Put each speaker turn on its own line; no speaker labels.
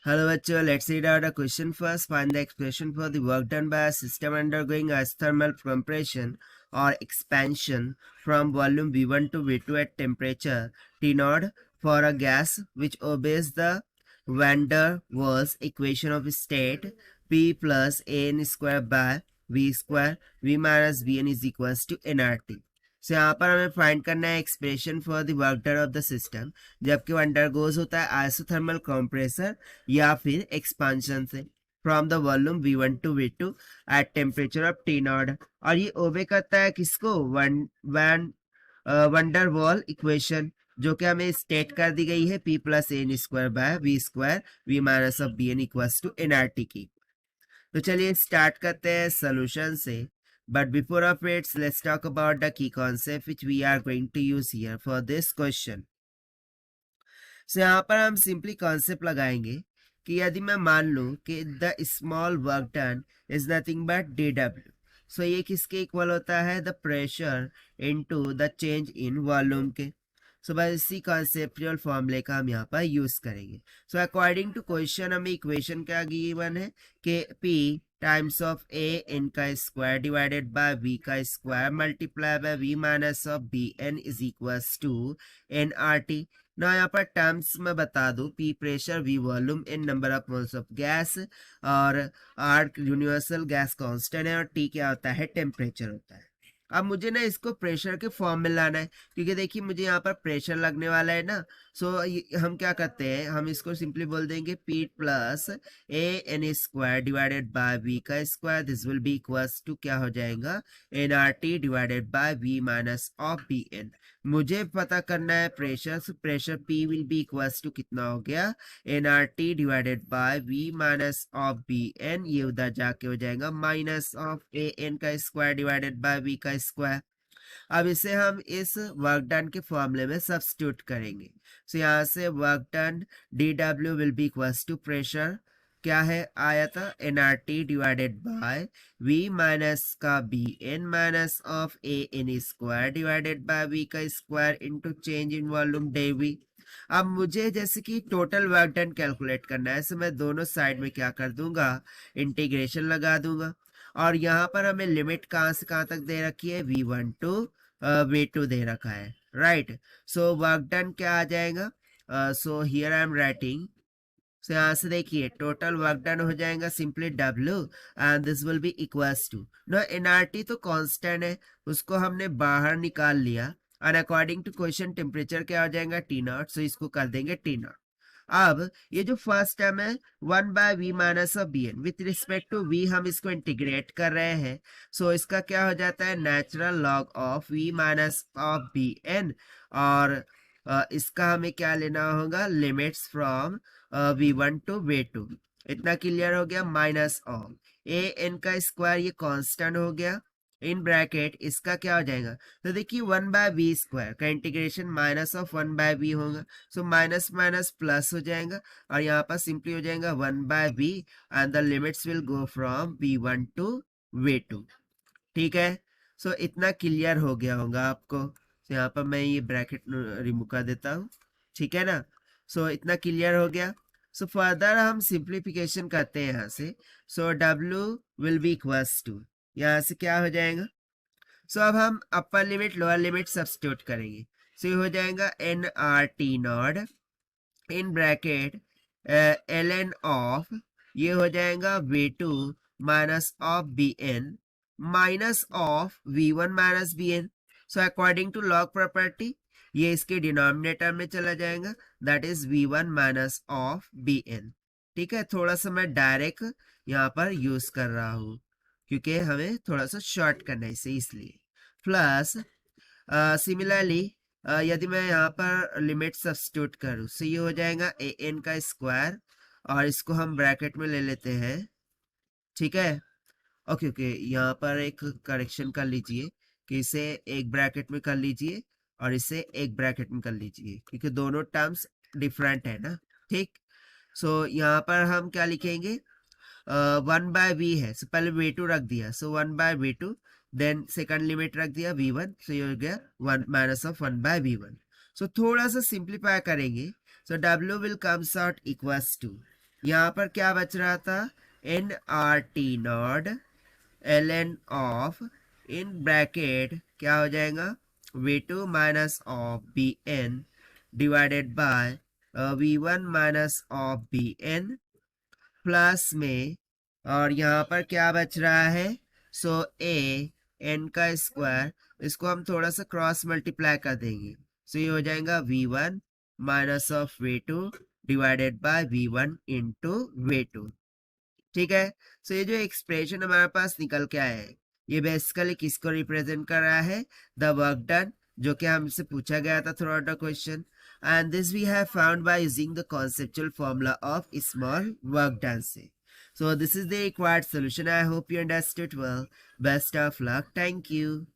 Hello bachcho, let's read out a question first. Find the expression for the work done by a system undergoing thermal compression or expansion from volume V1 to V2 at temperature T0 for a gas which obeys the van der Waals equation of state P plus An square by V square V minus Vn is equals to nRT. So यहाँ पर हमें find करना है expression for the work done of the system जबकि वो undergoes होता है isothermal compressor या फिर एक्सपांशन से from the volume V1 to V2 at temperature of T0 और ये ओबे करता है किसको वंडर वॉल इक्वेशन जो कि हमें स्टेट कर दी गई है P plus n square by v square v minus of b n equals to nRT की। तो चलिए स्टार्ट करते हैं सोल्यूशन से। But before of it, let's talk about the key concept which we are going to use here for this question. So यहाँ पर हम simply concept लगाएंगे कि यदि मैं मान लूँ कि the small work done is nothing but dw, सो ये किसके इक्वल होता है the pressure into the change in volume के। सो बस इसी कॉन्सेप्चुअल फॉर्मूले का हम यहाँ पर यूज करेंगे। सो अकॉर्डिंग टू क्वेश्चन हमें इक्वेशन क्या गिवन है कि P times of a n का स्क्वायर डिवाइडेड बाय वी का square multiply by v minus of b n is equals to n R T. ना यहाँ पर टर्म्स में बता दूं P pressure V volume n number of moles of gas और R universal gas constant है और T क्या होता है टेम्परेचर होता है। अब मुझे ना इसको प्रेशर के फॉर्म में लाना है क्योंकि देखिए मुझे यहाँ पर प्रेशर लगने वाला है ना। सो हम क्या करते हैं, हम इसको सिंपली बोल देंगे P plus a n square divided by V का square this will be equals to क्या हो जाएगा nRT divided by V minus of b n. मुझे पता करना है pressure, so pressure P will be equals to कितना हो गया nRT divided by V minus of b n, ये उधर जाके हो जाएगा माइनस ऑफ ए एन का स्क्वायर डिवाइडेड बाय V का स्क्वायर। अब इसे हम इस वर्क डन के फॉर्मूले में सब्स्टिट्यूट करेंगे। सो यहाँ से work done dw will be equals to pressure क्या है आया था nRT divided by V minus का b n minus of a n square divided by V का square into change in volume dV। अब मुझे जैसे कि टोटल वर्क डन कैलकुलेट करना है, सो मैं दोनों साइड में क्या कर दूंगा इंटीग्रेशन लगा दूंगा और यहाँ पर हमें लिमिट कहाँ से कहाँ तक दे रखी है V1 टू V2 दे रखा है, राइट। सो वर्क डन क्या आ जाएगा, so here I am writing, so यहाँ से देखिए टोटल वर्क डन हो जाएगा simply W and this will be equals to no nRT तो कांस्टेंट है उसको हमने बाहर निकाल लिया और अकॉर्डिंग टू क्वेश्चन टेम्परेचर क्या हो जाएगा T0, सो इसको कर देंगे T0। अब ये जो फर्स्ट टर्म है 1 by v minus of b n with respect to v हम इसको इंटीग्रेट कर रहे हैं, सो इसका क्या हो जाता है natural log of v minus of b n और इसका हमें क्या लेना होगा limits from V1 to V2। इतना क्लियर हो गया। माइनस ऑफ ए एन का स्क्वायर ये कांस्टेंट हो गया इन ब्रैकेट इसका क्या हो जाएगा, तो देखिए 1 बाय वी स्क्वायर का integration minus of 1 by v होगा, सो माइनस माइनस प्लस हो जाएगा और यहाँ पर सिंपली हो जाएगा 1 by v and the limits will go from V1 to V2। ठीक है, सो इतना क्लियर हो गया होगा आपको। तो यहाँ पर मैं ये ब्रैकेट रिमूव कर देता हूँ, ठीक है ना। सो इतना क्लियर हो गया। सो फर्दर हम सिंप्लीफिकेशन करते हैं यहाँ से। So W will be equals to यहाँ से क्या हो जाएगा, सो अब हम upper limit lower limit substitute करेंगे। सो ये हो जाएगा nRT naught in bracket ln of ये हो जाएगा V2 minus of b n minus of V1 minus b n. So according to log property ये इसके डिनोमिनेटर में चला जाएगा that is V1 minus of b n. ठीक है, थोड़ा सा मैं डायरेक्ट यहाँ पर यूज कर रहा हूँ क्योंकि हमें थोड़ा सा शॉर्ट करना है इसे, इसलिए प्लस सिमिलरली यदि मैं यहाँ पर लिमिट सब्स्टिट्यूट करूँ तो ये हो जाएगा ए एन का स्क्वायर और इसको हम ब्रैकेट में ले लेते हैं, ठीक है। ओके ओके, यहाँ पर एक करेक्शन कर लीजिए कि इसे एक ब्रैकेट में कर लीजिए और इसे एक ब्रैकेट में कर लीजिए क्योंकि दोनों टर्म्स डिफरेंट है ना, ठीक। सो यहाँ पर हम क्या लिखेंगे 1 बाय वी है, सो पहले V2 रख दिया, so 1 by V2 then second limit रख दिया V1, सो ये हो गया 1 माइनस ऑफ 1 बाय V1। सो थोड़ा सा सिंप्लीफाई करेंगे, so W will comes out equals to यहाँ पर क्या बच रहा था, n R T naught l n of in bracket क्या हो जाएगा, v two minus of b n divided by we one minus of b n plus में, और यहाँ पर क्या बच रहा है, सो ए एन का स्क्वायर, इसको हम थोड़ा सा क्रॉस मल्टीप्लाई कर देंगे, सो ये हो जाएगा V one minus of V two divided by we one into V two. ठीक है, सो ये जो एक्सप्रेशन हमारे पास निकल के आया है, ये बेसिकली किसको रिप्रेजेंट कर रहा है, द वर्क डन, जो कि हमसे पूछा गया था through out the question, and this we have found by using the conceptual formula of small work done से. So this is the required solution. I hope you understood well. Best of luck. Thank you.